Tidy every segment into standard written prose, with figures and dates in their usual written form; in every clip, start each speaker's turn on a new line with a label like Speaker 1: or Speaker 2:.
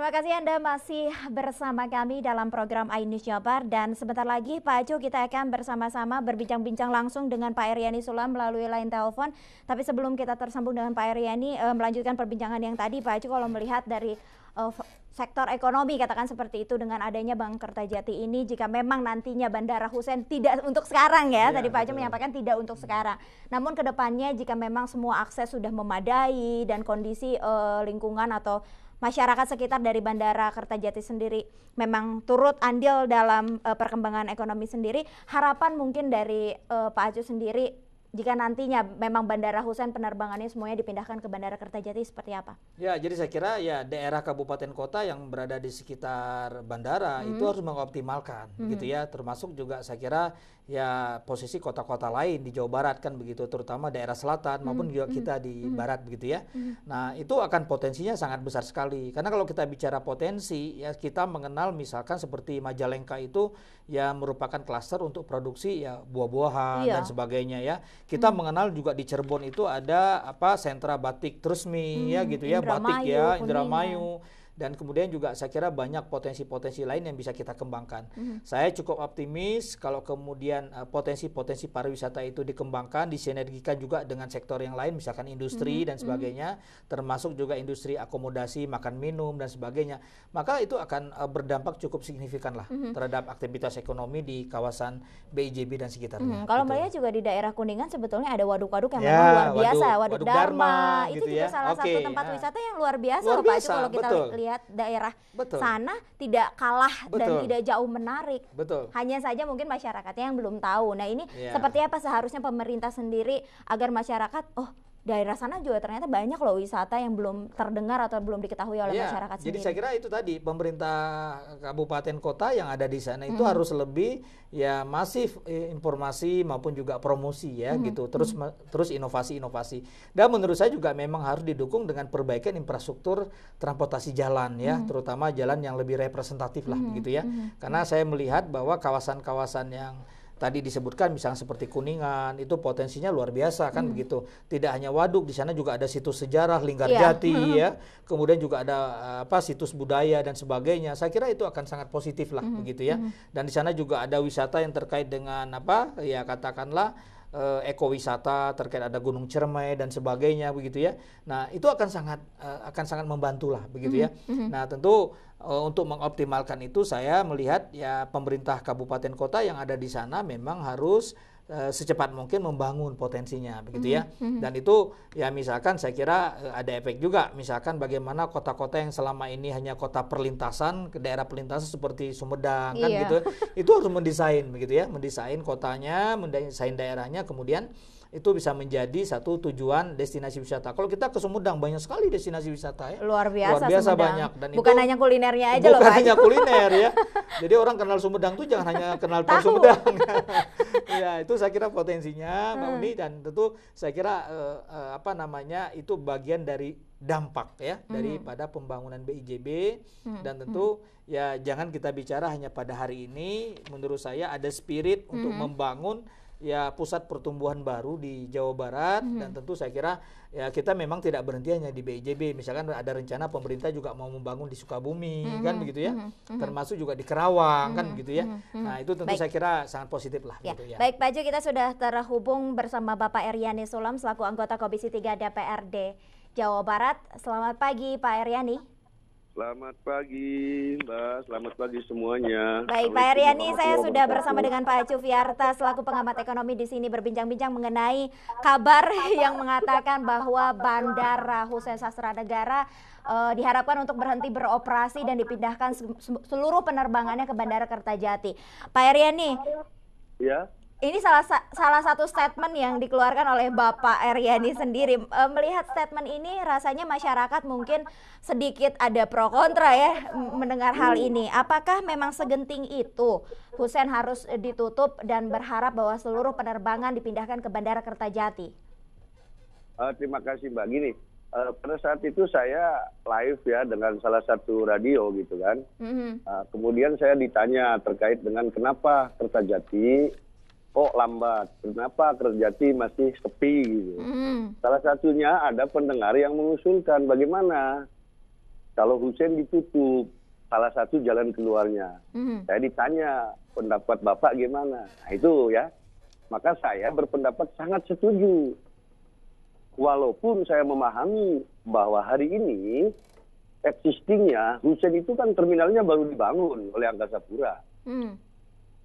Speaker 1: Terima kasih Anda masih bersama kami dalam program iNews Jabar, dan sebentar lagi Pak Acu kita akan bersama-sama berbincang-bincang langsung dengan Pak Eryani Sulam melalui line telepon. Tapi sebelum kita tersambung dengan Pak Eryani, melanjutkan perbincangan yang tadi, Pak Acu, kalau melihat dari sektor ekonomi katakan seperti itu, dengan adanya Bank Kertajati ini, jika memang nantinya Bandara Hussein tidak untuk sekarang ya, tadi Pak Acu menyampaikan tidak untuk sekarang, namun kedepannya jika memang semua akses sudah memadai dan kondisi lingkungan atau masyarakat sekitar dari Bandara Kertajati sendiri memang turut andil dalam perkembangan ekonomi sendiri, harapan mungkin dari Pak Acu sendiri jika nantinya memang Bandara Hussein penerbangannya semuanya dipindahkan ke Bandara Kertajati seperti apa?
Speaker 2: Ya, jadi saya kira ya daerah kabupaten kota yang berada di sekitar bandara itu harus mengoptimalkan gitu ya, termasuk juga saya kira ya posisi kota-kota lain di Jawa Barat kan begitu, terutama daerah selatan maupun juga kita di barat begitu ya. Nah, itu akan potensinya sangat besar sekali. Karena kalau kita bicara potensi ya, kita mengenal misalkan seperti Majalengka itu ya merupakan klaster untuk produksi ya buah-buahan dan sebagainya ya. Kita mengenal juga di Cirebon itu ada sentra batik Trusmi ya gitu ya, batik ya, Indramayu. Dan kemudian juga saya kira banyak potensi-potensi lain yang bisa kita kembangkan. Saya cukup optimis kalau kemudian potensi-potensi pariwisata itu dikembangkan, disinergikan juga dengan sektor yang lain, misalkan industri dan sebagainya, termasuk juga industri akomodasi, makan minum dan sebagainya. Maka itu akan berdampak cukup signifikan lah terhadap aktivitas ekonomi di kawasan BIJB dan sekitarnya.
Speaker 1: Kalau melihat juga di daerah Kuningan sebetulnya ada waduk-waduk yang memang luar biasa, Waduk Dharma, itu
Speaker 2: gitu
Speaker 1: juga salah satu tempat wisata yang luar biasa loh Pak Acu, kalau kita lihat daerah sana tidak kalah dan tidak jauh menarik. Hanya saja mungkin masyarakatnya yang belum tahu. Nah, ini seperti apa seharusnya pemerintah sendiri agar masyarakat, daerah sana juga ternyata banyak loh wisata yang belum terdengar atau belum diketahui oleh masyarakat sendiri.
Speaker 2: Jadi saya kira itu tadi pemerintah kabupaten kota yang ada di sana itu harus lebih ya masif informasi maupun juga promosi ya gitu. Terus inovasi-inovasi. Dan menurut saya juga memang harus didukung dengan perbaikan infrastruktur transportasi jalan ya, terutama jalan yang lebih representatif lah begitu ya. Karena saya melihat bahwa kawasan-kawasan yang tadi disebutkan misalnya seperti Kuningan itu potensinya luar biasa kan begitu. Tidak hanya waduk, di sana juga ada situs sejarah Linggarjati ya. Kemudian juga ada situs budaya dan sebagainya. Saya kira itu akan sangat positif lah begitu ya. Dan di sana juga ada wisata yang terkait dengan ya katakanlah ekowisata, terkait ada Gunung Ciremai dan sebagainya begitu ya. Nah, itu akan sangat membantu lah begitu ya. Nah, tentu untuk mengoptimalkan itu saya melihat ya pemerintah kabupaten kota yang ada di sana memang harus secepat mungkin membangun potensinya begitu ya. Dan itu ya misalkan saya kira ada efek juga, misalkan bagaimana kota-kota yang selama ini hanya kota perlintasan, ke daerah perlintasan seperti Sumedang kan gitu, itu harus mendesain begitu ya, mendesain kotanya, mendesain daerahnya, kemudian itu bisa menjadi satu tujuan destinasi wisata. Kalau kita ke Sumedang banyak sekali destinasi wisata ya.
Speaker 1: Luar biasa
Speaker 2: banyak. Dan
Speaker 1: bukan hanya kulinernya aja loh Pak.
Speaker 2: Bukan hanya kuliner ya. Jadi orang kenal Sumedang tuh jangan hanya kenal Tol Sumedang. Ya, itu saya kira potensinya Mbak Uni, dan tentu saya kira itu bagian dari dampak ya daripada pembangunan BIJB. Dan tentu ya jangan kita bicara hanya pada hari ini. Menurut saya ada spirit untuk membangun ya pusat pertumbuhan baru di Jawa Barat. Dan tentu saya kira ya kita memang tidak berhenti hanya di BIJB. Misalkan ada rencana pemerintah juga mau membangun di Sukabumi kan begitu ya, termasuk juga di Kerawang kan begitu ya. Nah, itu tentu saya kira sangat positif lah gitu ya.
Speaker 1: Baik Pak Acu, kita sudah terhubung bersama Bapak Eryani Sulam selaku anggota Komisi 3 DPRD Jawa Barat. Selamat pagi Pak Eryani.
Speaker 3: Selamat pagi Mbak, selamat pagi semuanya.
Speaker 1: Baik Pak Eryani, saya sudah bersama dengan Pak Acu Fiarta selaku pengamat ekonomi di sini berbincang-bincang mengenai kabar yang mengatakan bahwa Bandara Hussein Sastranegara diharapkan untuk berhenti beroperasi dan dipindahkan seluruh penerbangannya ke Bandara Kertajati. Pak Eryani,
Speaker 3: ya.
Speaker 1: Ini salah satu statement yang dikeluarkan oleh Bapak Eryani sendiri. Melihat statement ini rasanya masyarakat mungkin sedikit ada pro kontra ya mendengar hal ini. Apakah memang segenting itu Hussein harus ditutup dan berharap bahwa seluruh penerbangan dipindahkan ke Bandara Kertajati?
Speaker 3: Terima kasih Mbak. Gini, pada saat itu saya live ya dengan salah satu radio gitu kan. Kemudian saya ditanya terkait dengan kenapa Kertajati kok lambat, kenapa Kertajati masih sepi gitu. Salah satunya ada pendengar yang mengusulkan bagaimana kalau Hussein ditutup salah satu jalan keluarnya. Saya ditanya pendapat Bapak gimana? Nah, itu ya. Maka saya berpendapat sangat setuju. Walaupun saya memahami bahwa hari ini existingnya Hussein itu kan terminalnya baru dibangun oleh Angkasa Pura.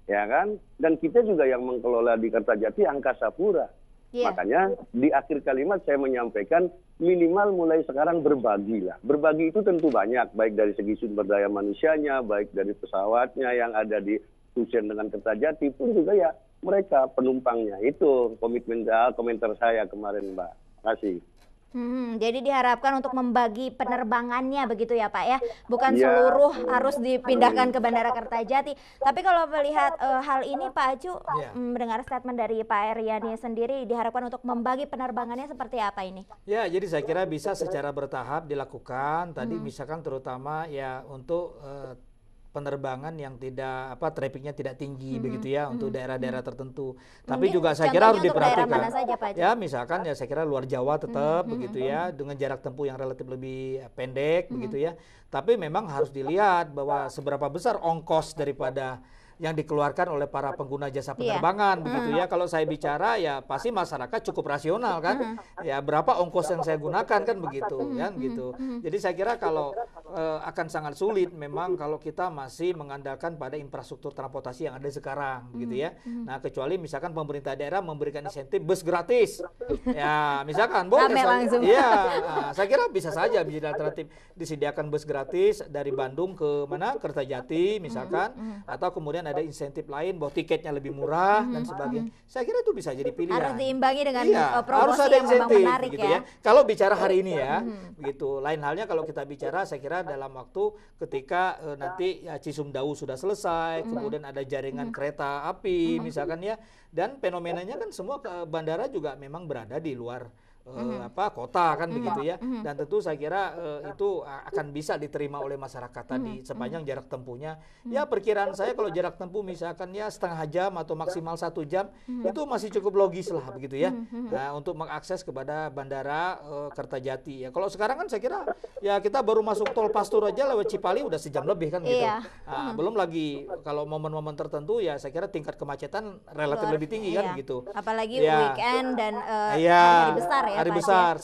Speaker 3: Ya kan? Dan kita juga yang mengelola di Kertajati Angkasa Pura. Makanya di akhir kalimat saya menyampaikan minimal mulai sekarang berbagilah. Berbagi itu tentu banyak, baik dari segi sumber daya manusianya, baik dari pesawatnya yang ada di Hussein dengan Kertajati pun juga ya mereka penumpangnya. Itu komentar saya kemarin, Mbak. Terima kasih.
Speaker 1: Jadi diharapkan untuk membagi penerbangannya begitu ya Pak ya, bukan seluruh harus dipindahkan ke Bandara Kertajati. Tapi kalau melihat hal ini Pak Acu, mendengar statement dari Pak Eryani sendiri, diharapkan untuk membagi penerbangannya seperti apa ini?
Speaker 2: Ya, jadi saya kira bisa secara bertahap dilakukan. Tadi misalkan terutama ya untuk penerbangan yang tidak trafficnya tidak tinggi begitu ya untuk daerah-daerah tertentu. Tapi juga saya kira harus diperhatikan. Ya, misalkan ya saya kira luar Jawa tetap begitu ya dengan jarak tempuh yang relatif lebih pendek begitu ya. Tapi memang harus dilihat bahwa seberapa besar ongkos daripada yang dikeluarkan oleh para pengguna jasa penerbangan begitu ya. Kalau saya bicara ya pasti masyarakat cukup rasional kan. Ya berapa ongkos yang saya gunakan kan begitu kan gitu. Jadi saya kira kalau akan sangat sulit memang kalau kita masih mengandalkan pada infrastruktur transportasi yang ada sekarang begitu ya. Nah, kecuali misalkan pemerintah daerah memberikan insentif bus gratis. Ya, misalkan boleh saya kira bisa saja menjadi alternatif disediakan bus gratis dari Bandung ke mana? Kertajati misalkan atau kemudian ada insentif lain bahwa tiketnya lebih murah dan sebagainya. Saya kira itu bisa jadi pilihan.
Speaker 1: Harus diimbangi dengan
Speaker 2: harus
Speaker 1: promosi
Speaker 2: ada
Speaker 1: yang memang
Speaker 2: insentif,
Speaker 1: menarik
Speaker 2: gitu
Speaker 1: ya.
Speaker 2: Kalau bicara hari ini ya, begitu. Lain halnya kalau kita bicara, saya kira dalam waktu ketika nanti ya Cisumdawu sudah selesai, kemudian ada jaringan kereta api, misalkan ya, dan fenomenanya kan semua bandara juga memang berada di luar kota kan begitu ya, dan tentu saya kira itu akan bisa diterima oleh masyarakat tadi sepanjang jarak tempuhnya ya perkiraan saya kalau jarak tempuh misalkan ya setengah jam atau maksimal 1 jam itu masih cukup logis lah begitu ya. Nah, untuk mengakses kepada bandara Kertajati ya. Kalau sekarang kan saya kira ya kita baru masuk tol Pastur aja lewat Cipali udah sejam lebih kan gitu. Nah, belum lagi kalau momen-momen tertentu ya saya kira tingkat kemacetan relatif lebih tinggi kan gitu.
Speaker 1: Apalagi weekend dan hari besar ya.
Speaker 2: Hari besar.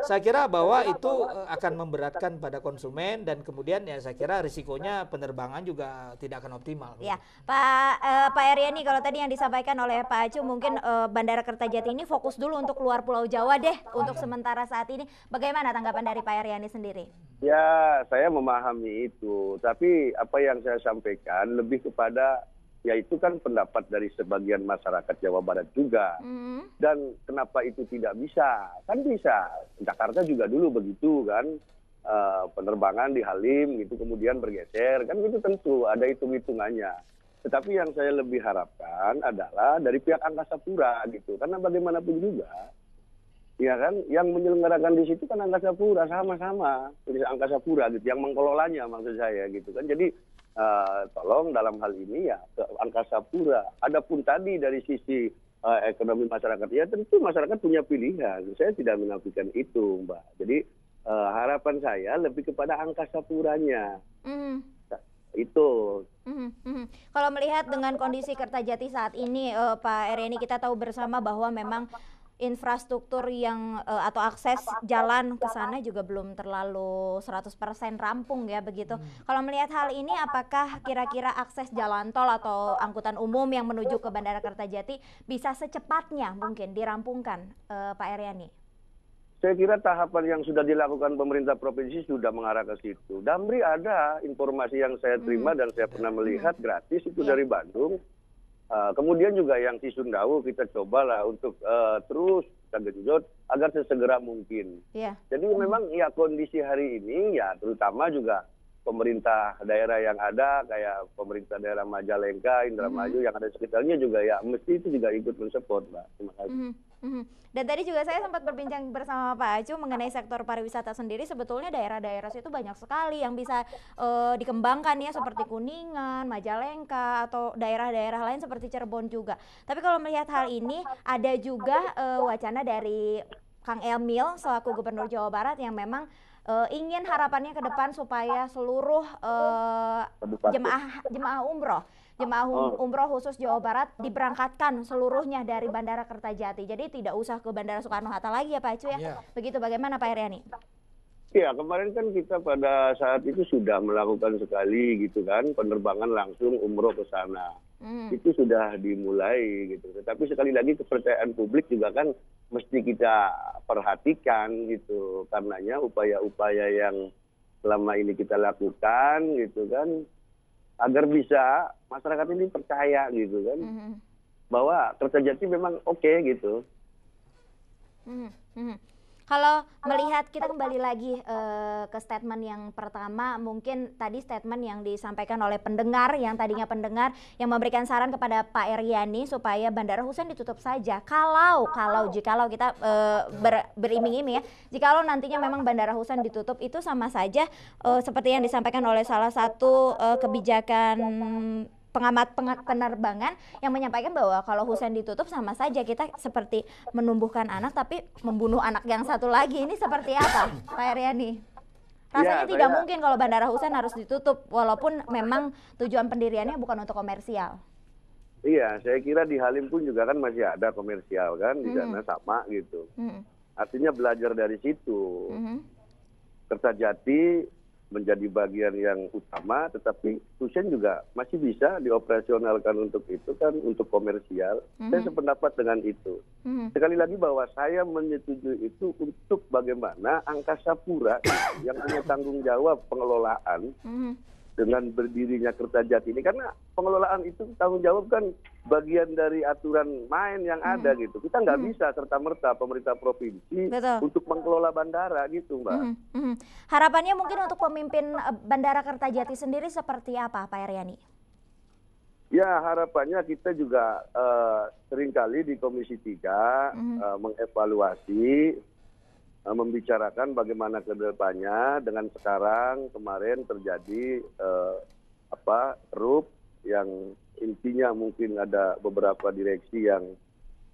Speaker 2: Saya kira bahwa itu akan memberatkan pada konsumen dan kemudian ya saya kira risikonya penerbangan juga tidak akan optimal.
Speaker 1: Ya, Pak Eryani, kalau tadi yang disampaikan oleh Pak Acu mungkin Bandara Kertajati ini fokus dulu untuk luar Pulau Jawa deh untuk sementara saat ini. Bagaimana tanggapan dari Pak Eryani sendiri?
Speaker 3: Ya, saya memahami itu. Tapi apa yang saya sampaikan lebih kepada ya itu kan pendapat dari sebagian masyarakat Jawa Barat juga. Dan kenapa itu tidak bisa? Kan bisa. Jakarta juga dulu begitu kan. Penerbangan di Halim gitu kemudian bergeser. Kan itu tentu ada hitung-hitungannya. Tetapi yang saya lebih harapkan adalah dari pihak Angkasa Pura gitu. Karena bagaimanapun juga ya kan yang menyelenggarakan di situ kan Angkasa Pura sama-sama. Angkasa Pura gitu yang mengelolanya maksud saya gitu kan. Jadi tolong dalam hal ini ya ke Angkasa Pura. Adapun tadi dari sisi ekonomi masyarakat, ya tentu masyarakat punya pilihan. Saya tidak menafikan itu, Mbak. Jadi harapan saya lebih kepada Angkasa Puranya. Itu.
Speaker 1: Kalau melihat dengan kondisi Kertajati saat ini, Pak Eryani, kita tahu bersama bahwa memang infrastruktur yang atau akses jalan ke sana juga belum terlalu 100% rampung ya begitu. Kalau melihat hal ini apakah kira-kira akses jalan tol atau angkutan umum yang menuju ke Bandara Kertajati bisa secepatnya mungkin dirampungkan, Pak Eryani?
Speaker 3: Saya kira tahapan yang sudah dilakukan pemerintah provinsi sudah mengarah ke situ. Damri ada informasi yang saya terima dan saya pernah melihat gratis itu dari Bandung. Kemudian juga yang Cisumdawu kita cobalah untuk terus kita genjot agar sesegera mungkin. Jadi memang ya kondisi hari ini ya terutama juga pemerintah daerah yang ada kayak pemerintah daerah Majalengka, Indramayu yang ada sekitarnya juga ya mesti itu juga ikut mensupport, Mbak. Terima kasih.
Speaker 1: Dan tadi juga saya sempat berbincang bersama Pak Acu mengenai sektor pariwisata sendiri. Sebetulnya daerah-daerah itu banyak sekali yang bisa dikembangkan ya seperti Kuningan, Majalengka atau daerah-daerah lain seperti Cirebon juga. Tapi kalau melihat hal ini ada juga wacana dari Kang Emil selaku Gubernur Jawa Barat yang memang ingin harapannya ke depan supaya seluruh jemaah umroh khusus Jawa Barat diberangkatkan seluruhnya dari Bandara Kertajati. Jadi tidak usah ke Bandara Soekarno-Hatta lagi ya Pak Acu ya. Begitu, bagaimana Pak Heriani?
Speaker 3: Ya, kemarin kan kita pada saat itu sudah melakukan sekali gitu kan, penerbangan langsung umroh ke sana. Itu sudah dimulai gitu. Tetapi sekali lagi kepercayaan publik juga kan mesti kita perhatikan gitu. Karenanya upaya-upaya yang selama ini kita lakukan gitu kan, agar bisa masyarakat ini percaya gitu kan, bahwa Kertajati memang oke gitu.
Speaker 1: Kalau melihat, kita kembali lagi ke statement yang pertama, mungkin tadi statement yang disampaikan oleh pendengar, yang tadinya pendengar yang memberikan saran kepada Pak Heriani supaya Bandara Hussein ditutup saja. Jikalau kita beriming-iming ya, jikalau nantinya memang Bandara Hussein ditutup, itu sama saja seperti yang disampaikan oleh salah satu kebijakan pengamat penerbangan yang menyampaikan bahwa kalau Hussein ditutup sama saja kita seperti menumbuhkan anak tapi membunuh anak yang satu lagi. Ini seperti apa Pak Heriani? Rasanya tidak mungkin kalau Bandara Hussein harus ditutup walaupun memang tujuan pendiriannya bukan untuk komersial.
Speaker 3: Iya, saya kira di Halim pun juga kan masih ada komersial kan, di sana sama gitu. Artinya belajar dari situ. Kertajati menjadi bagian yang utama, tetapi Hussein juga masih bisa dioperasionalkan untuk itu kan, untuk komersial. Saya sependapat dengan itu. Sekali lagi bahwa saya menyetujui itu untuk bagaimana Angkasa Pura yang punya tanggung jawab pengelolaan dengan berdirinya Kertajati ini, karena pengelolaan itu tanggung jawab kan bagian dari aturan main yang ada gitu. Kita nggak bisa serta-merta pemerintah provinsi untuk mengelola bandara gitu, Mbak.
Speaker 1: Harapannya mungkin untuk pemimpin Bandara Kertajati sendiri seperti apa, Pak Heriani?
Speaker 3: Ya, harapannya kita juga seringkali di Komisi 3 mengevaluasi, membicarakan bagaimana ke depannya. Dengan sekarang kemarin terjadi RUP yang intinya mungkin ada beberapa direksi yang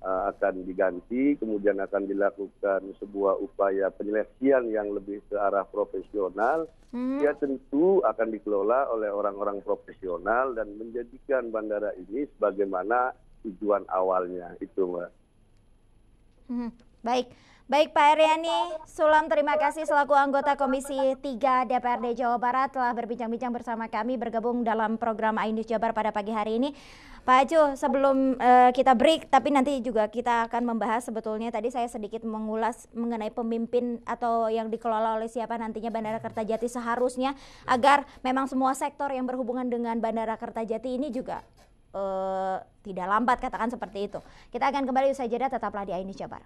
Speaker 3: akan diganti, kemudian akan dilakukan sebuah upaya penyeleksian yang lebih ke arah profesional. Ya tentu akan dikelola oleh orang-orang profesional dan menjadikan bandara ini sebagaimana tujuan awalnya itu, Mbak.
Speaker 1: Baik Pak Heriani Sulam, terima kasih selaku anggota Komisi 3 DPRD Jawa Barat telah berbincang-bincang bersama kami, bergabung dalam program iNews Jabar pada pagi hari ini. Pak Acu, sebelum kita break, tapi nanti juga kita akan membahas sebetulnya tadi saya sedikit mengulas mengenai pemimpin atau yang dikelola oleh siapa nantinya Bandara Kertajati seharusnya, agar memang semua sektor yang berhubungan dengan Bandara Kertajati ini juga tidak lambat, katakan seperti itu. Kita akan kembali usai jeda, tetaplah di iNews Jabar.